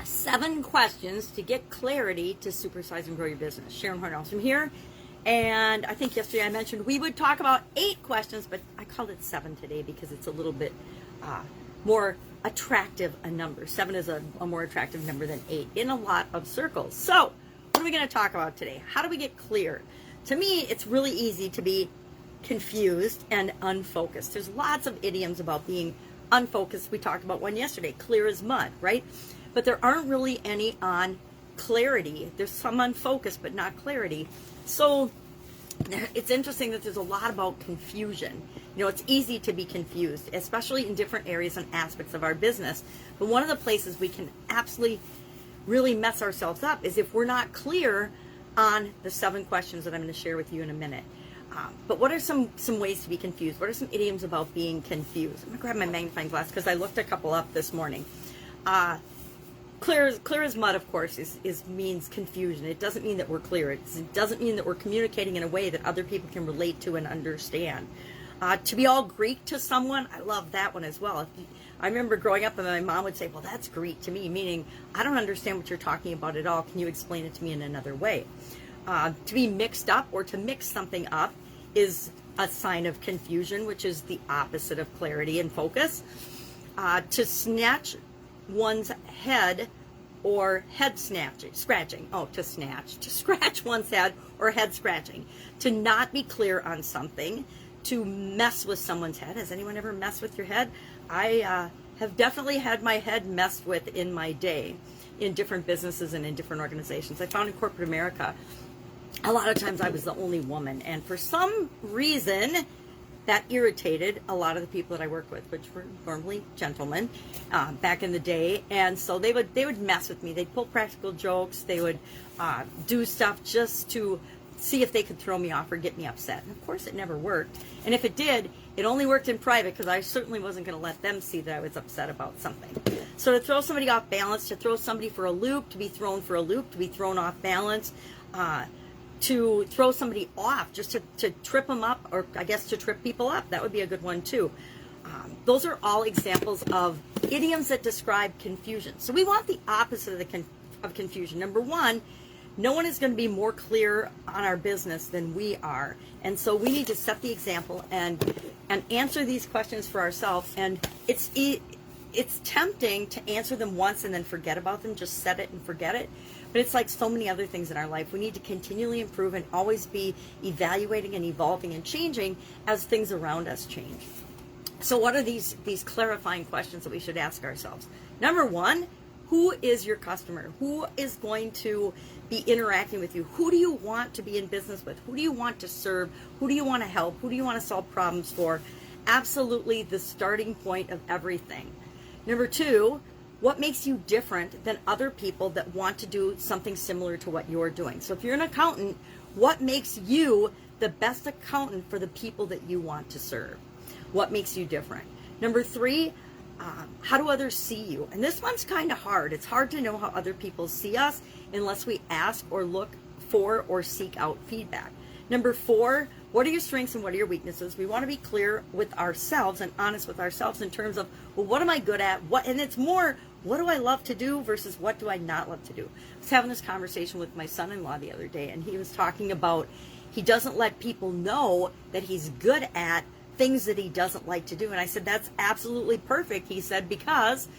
7 questions to get clarity to supersize and grow your business. Sharon Horne-Ellstrom here. And I think yesterday I mentioned we would talk about 8 questions, but I called it 7 today because it's a little bit more attractive a number. 7 is a more attractive number than 8 in a lot of circles. So what are we going to talk about today? How do we get clear? To me, it's really easy to be confused and unfocused. There's lots of idioms about being unfocused. We talked about one yesterday, clear as mud, right? But there aren't really any on clarity. There's some on focus, but not clarity. So it's interesting that there's a lot about confusion. You know, it's easy to be confused, especially in different areas and aspects of our business. But one of the places we can absolutely really mess ourselves up is if we're not clear on the 7 questions that I'm going to share with you in a minute. But what are some ways to be confused? What are some idioms about being confused? I'm going to grab my magnifying glass because I looked a couple up this morning. Clear as mud, of course, means confusion. It doesn't mean that we're clear. It doesn't mean that we're communicating in a way that other people can relate to and understand. To be all Greek to someone, I love that one as well. I remember growing up and my mom would say, well, that's Greek to me, meaning I don't understand what you're talking about at all. Can you explain it to me in another way? To be mixed up or to mix something up is a sign of confusion, which is the opposite of clarity and focus. To snatch one's head or head scratching. Oh, to scratch one's head or head scratching. To not be clear on something. To mess with someone's head. Has anyone ever messed with your head? I have definitely had my head messed with in my day in different businesses and in different organizations. I found in corporate America, a lot of times I was the only woman, and for some reason that irritated a lot of the people that I worked with, which were normally gentlemen back in the day. And so they would mess with me. They'd pull practical jokes. They would do stuff just to see if they could throw me off or get me upset. And of course it never worked. And if it did, it only worked in private because I certainly wasn't going to let them see that I was upset about something. So to throw somebody off balance, to throw somebody for a loop, to be thrown for a loop, to be thrown off balance, to throw somebody off, just to trip them up, or I guess to trip people up. That would be a good one too. Those are all examples of idioms that describe confusion. So we want the opposite of confusion. Number one, no one is going to be more clear on our business than we are. And so we need to set the example and answer these questions for ourselves. And it's tempting to answer them once and then forget about them, just set it and forget it. But it's like so many other things in our life. We need to continually improve and always be evaluating and evolving and changing as things around us change. So what are these clarifying questions that we should ask ourselves? Number one, who is your customer? Who is going to be interacting with you? Who do you want to be in business with? Who do you want to serve? Who do you want to help? Who do you want to solve problems for? Absolutely the starting point of everything. Number two, what makes you different than other people that want to do something similar to what you're doing? So if you're an accountant, what makes you the best accountant for the people that you want to serve? What makes you different? Number three, how do others see you? And this one's kind of hard. It's hard to know how other people see us unless we ask or look for or seek out feedback. Number four, what are your strengths and what are your weaknesses? We want to be clear with ourselves and honest with ourselves in terms of, well, what am I good at? And it's more, what do I love to do versus what do I not love to do? I was having this conversation with my son-in-law the other day, and he was talking about he doesn't let people know that he's good at things that he doesn't like to do. And I said, that's absolutely perfect. He said, because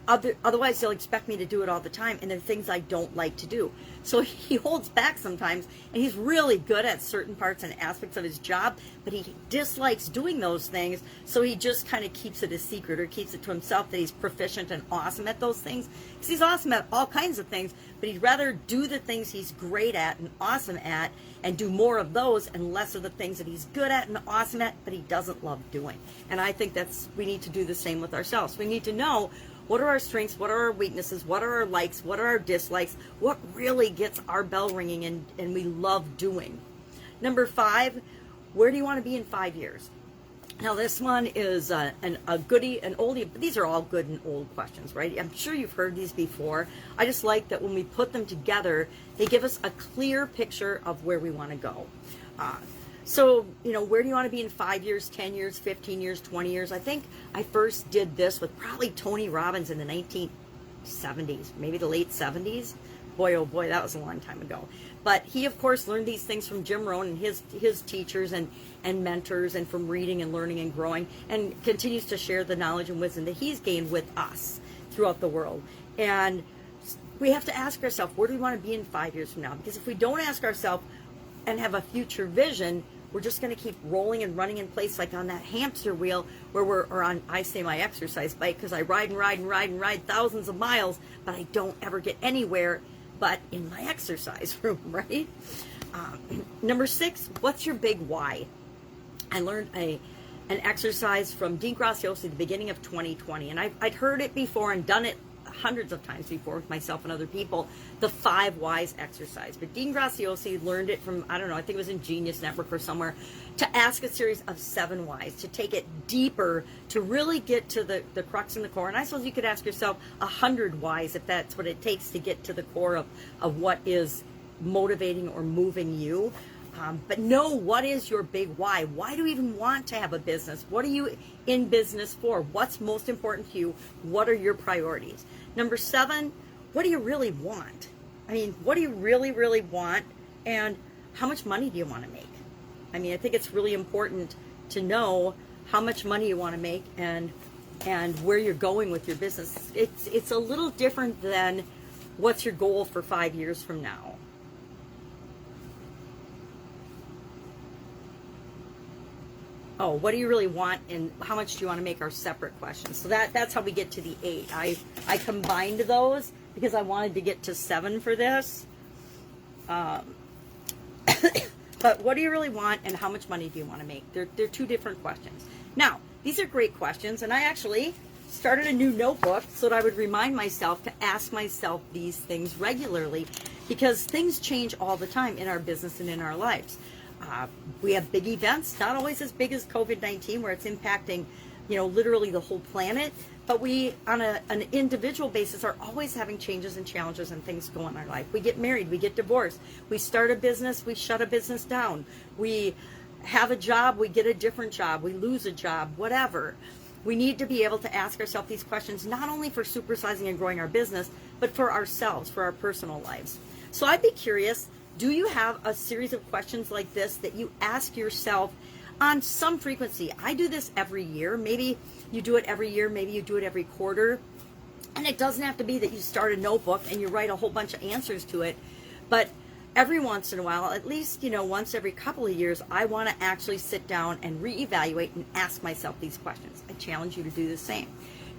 otherwise they'll expect me to do it all the time, and there are things I don't like to do. So he holds back sometimes, and he's really good at certain parts and aspects of his job, but he dislikes doing those things, so he just kind of keeps it a secret or keeps it to himself that he's proficient and awesome at those things. Because he's awesome at all kinds of things, but he'd rather do the things he's great at and awesome at and do more of those and less of the things that he's good at and awesome at, but he doesn't love doing. And I think we need to do the same with ourselves. We need to know, what are our strengths? What are our weaknesses? What are our likes? What are our dislikes? What really gets our bell ringing and we love doing? Number five, where do you want to be in 5 years? Now this one is a goodie, an oldie, but these are all good and old questions, right? I'm sure you've heard these before. I just like that when we put them together, they give us a clear picture of where we want to go. So, you know, where do you want to be in 5 years, 10 years, 15 years, 20 years? I think I first did this with probably Tony Robbins in the 70s, maybe the late 70s. Boy, oh boy, that was a long time ago. But he, of course, learned these things from Jim Rohn and his teachers and mentors, and from reading and learning and growing, and continues to share the knowledge and wisdom that he's gained with us throughout the world. And we have to ask ourselves, where do we want to be in 5 years from now? Because if we don't ask ourselves and have a future vision, we're just going to keep rolling and running in place like on that hamster wheel or on, I say, my exercise bike, because I ride and ride and ride and ride thousands of miles, but I don't ever get anywhere but in my exercise room, right? Number 6, what's your big why? I learned an exercise from Dean Graziosi at the beginning of 2020, and I'd heard it before and done it hundreds of times before with myself and other people, the 5 whys exercise. But Dean Graziosi learned it from, I don't know, I think it was in Genius Network or somewhere, to ask a series of 7 whys, to take it deeper, to really get to the crux and the core. And I suppose you could ask yourself 100 whys if that's what it takes to get to the core of what is motivating or moving you. But know, what is your big why? Why do you even want to have a business? What are you in business for? What's most important to you? What are your priorities? Number 7, what do you really want? I mean, what do you really, really want? And how much money do you want to make? I mean, I think it's really important to know how much money you want to make and where you're going with your business. It's a little different than what's your goal for 5 years from now. Oh, what do you really want and how much do you want to make are separate questions. So that's how we get to the 8. I combined those because I wanted to get to 7 for this. But what do you really want and how much money do you want to make? They're 2 different questions. Now, these are great questions, and I actually started a new notebook so that I would remind myself to ask myself these things regularly, because things change all the time in our business and in our lives. We have big events, not always as big as COVID-19, where it's impacting, literally the whole planet. But we, on an individual basis, are always having changes and challenges and things go on in our life. We get married, we get divorced, we start a business, we shut a business down. We have a job, we get a different job, we lose a job, whatever. We need to be able to ask ourselves these questions, not only for supersizing and growing our business, but for ourselves, for our personal lives. So I'd be curious, do you have a series of questions like this that you ask yourself on some frequency? I do this every year. Maybe you do it every year. Maybe you do it every quarter. And it doesn't have to be that you start a notebook and you write a whole bunch of answers to it. But every once in a while, at least, once every couple of years, I want to actually sit down and reevaluate and ask myself these questions. I challenge you to do the same.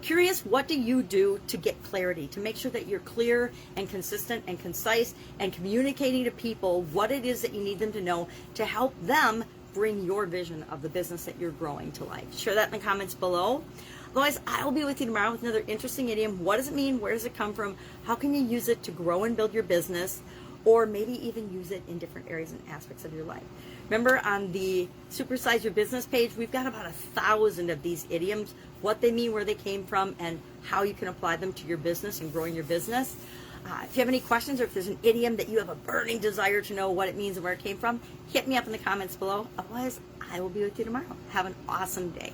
Curious, what do you do to get clarity, to make sure that you're clear and consistent and concise and communicating to people what it is that you need them to know to help them bring your vision of the business that you're growing to life? Share that in the comments below. Otherwise, I'll be with you tomorrow with another interesting idiom. What does it mean? Where does it come from? How can you use it to grow and build your business? Or maybe even use it in different areas and aspects of your life. Remember, on the Supersize Your Business page, we've got about 1,000 of these idioms, what they mean, where they came from, and how you can apply them to your business and growing your business. If you have any questions, or if there's an idiom that you have a burning desire to know what it means and where it came from, hit me up in the comments below. Otherwise, I will be with you tomorrow. Have an awesome day.